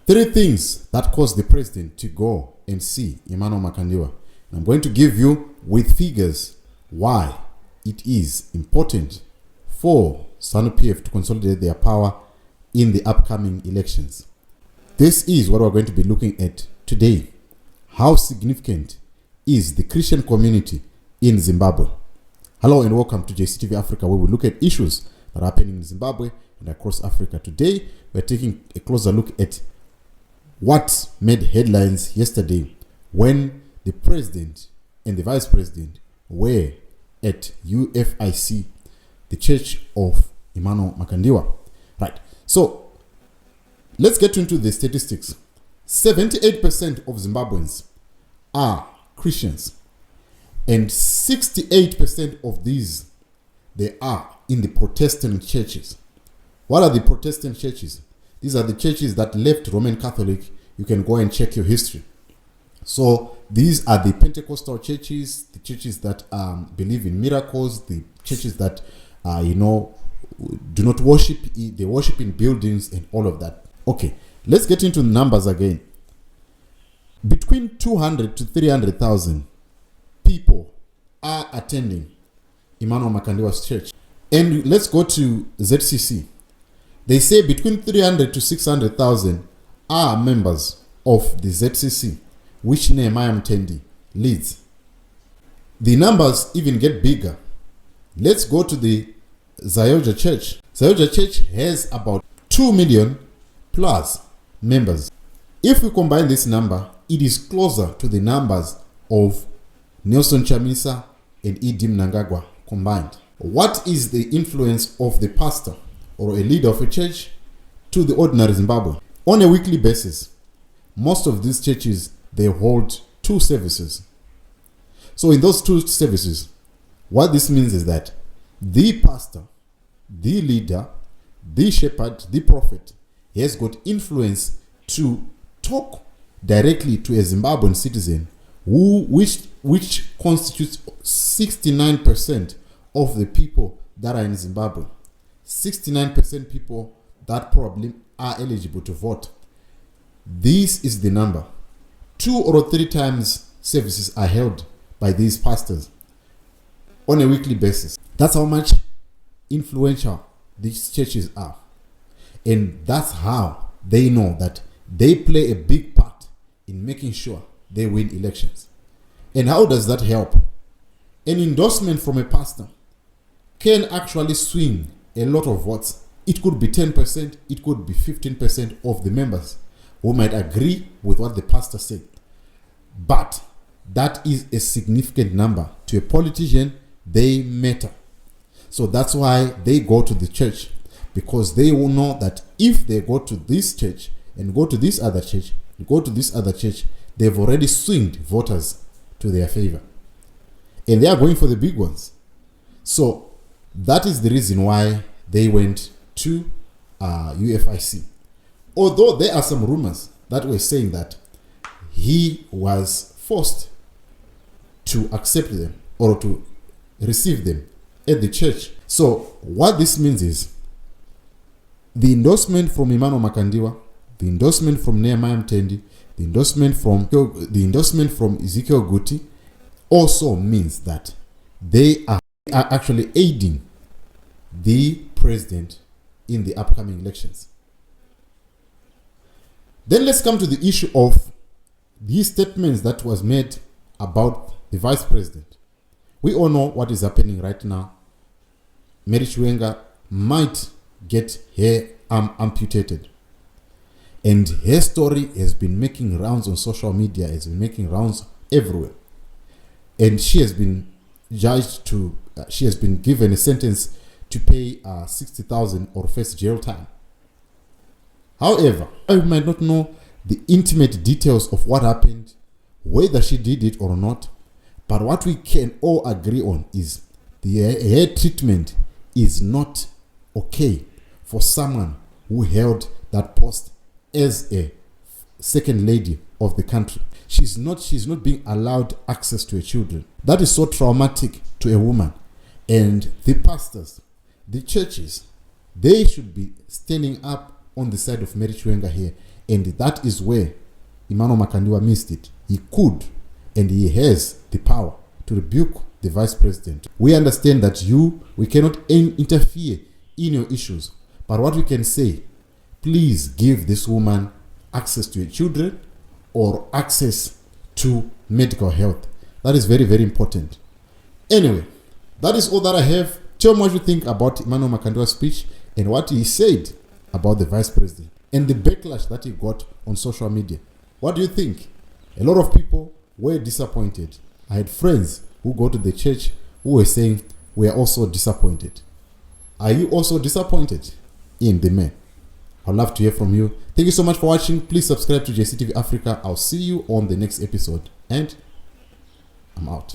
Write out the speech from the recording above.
Three things that caused the president to go and see Emmanuel Makandiwa. And I'm going to give you with figures why it is important for SANU-PF to consolidate their power in the upcoming elections. This is what we're going to be looking at today. How significant is the Christian community in Zimbabwe? Hello and welcome to JCTV Africa, where we look at issues that are happening in Zimbabwe and across Africa. Today, we're taking a closer look at what made headlines yesterday when the president and the vice president were at UFIC, the Church of Emmanuel Makandiwa. Right. So, let's get into the statistics. 78% of Zimbabweans are Christians, and 68% of these, they are in the Protestant churches. What are the Protestant churches? These are the churches that left Roman Catholic. You can go and check your history. So these are the Pentecostal churches, the churches that believe in miracles, the churches that do not worship. They worship in buildings and all of that. Okay, let's get into the numbers again. Between 200 to 300,000 people are attending Emmanuel Makandiwa's church. And let's go to ZCC. They say between 300 to 600,000 are members of the ZCC, which Nehemiah Mtendi leads. The numbers even get bigger. Let's go to the Zayoja Church. Zayoja Church has about 2 million plus members. If we combine this number, it is closer to the numbers of Nelson Chamisa and E.D. Mnangagwa combined. What is the influence of the pastor or a leader of a church to the ordinary Zimbabwean? On a weekly basis, most of these churches, they hold 2 services. So in those 2 services, what this means is that the pastor, the leader, the shepherd, the prophet, he has got influence to talk directly to a Zimbabwean citizen which constitutes 69% of the people that are in Zimbabwe. 69% people that probably are eligible to vote. This is the number. 2 or 3 times services are held by these pastors on a weekly basis. That's how much influential these churches are. And that's how they know that they play a big part in making sure they win elections. And how does that help? An endorsement from a pastor can actually swing a lot of votes. It could be 10%, it could be 15% of the members who might agree with what the pastor said. But that is a significant number. To a politician, they matter. So that's why they go to the church, because they will know that if they go to this church and go to this other church, they've already swinged voters to their favor. And they are going for the big ones. So that is the reason why they went to UFIC. Although there are some rumors that were saying that he was forced to accept them or to receive them at the church. So what this means is the endorsement from Emmanuel Makandiwa, the endorsement from Nehemiah Mtendi, the endorsement from Ezekiel Guti also means that they are actually aiding the president in the upcoming elections. Then let's come to the issue of these statements that was made about the vice president. We all know what is happening right now. Mary Chiwenga might get her arm amputated. And her story has been making rounds on social media, has been making rounds everywhere. And she has been she has been given a sentence to pay 60,000 or face jail time. However, I might not know the intimate details of what happened, whether she did it or not. But what we can all agree on is her treatment is not okay for someone who held that post as a second lady of the country. She's not being allowed access to her children. That is so traumatic to a woman. And the pastors, the churches, they should be standing up on the side of Mary Chiwenga here And that is where Emmanuel Makandiwa missed it. He could and he has the power to rebuke the vice president. We understand that we cannot interfere in your issues. But what we can say, please give this woman access to your children or access to medical health. That is very, very important. Anyway, that is all that I have. Tell me what you think about Emmanuel Makandiwa's speech and what he said about the vice president and the backlash that he got on social media. What do you think? A lot of people were disappointed. I had friends who go to the church who were saying, we are also disappointed. Are you also disappointed in the man? I'd love to hear from you. Thank you so much for watching. Please subscribe to JCTV Africa. I'll see you on the next episode. And I'm out.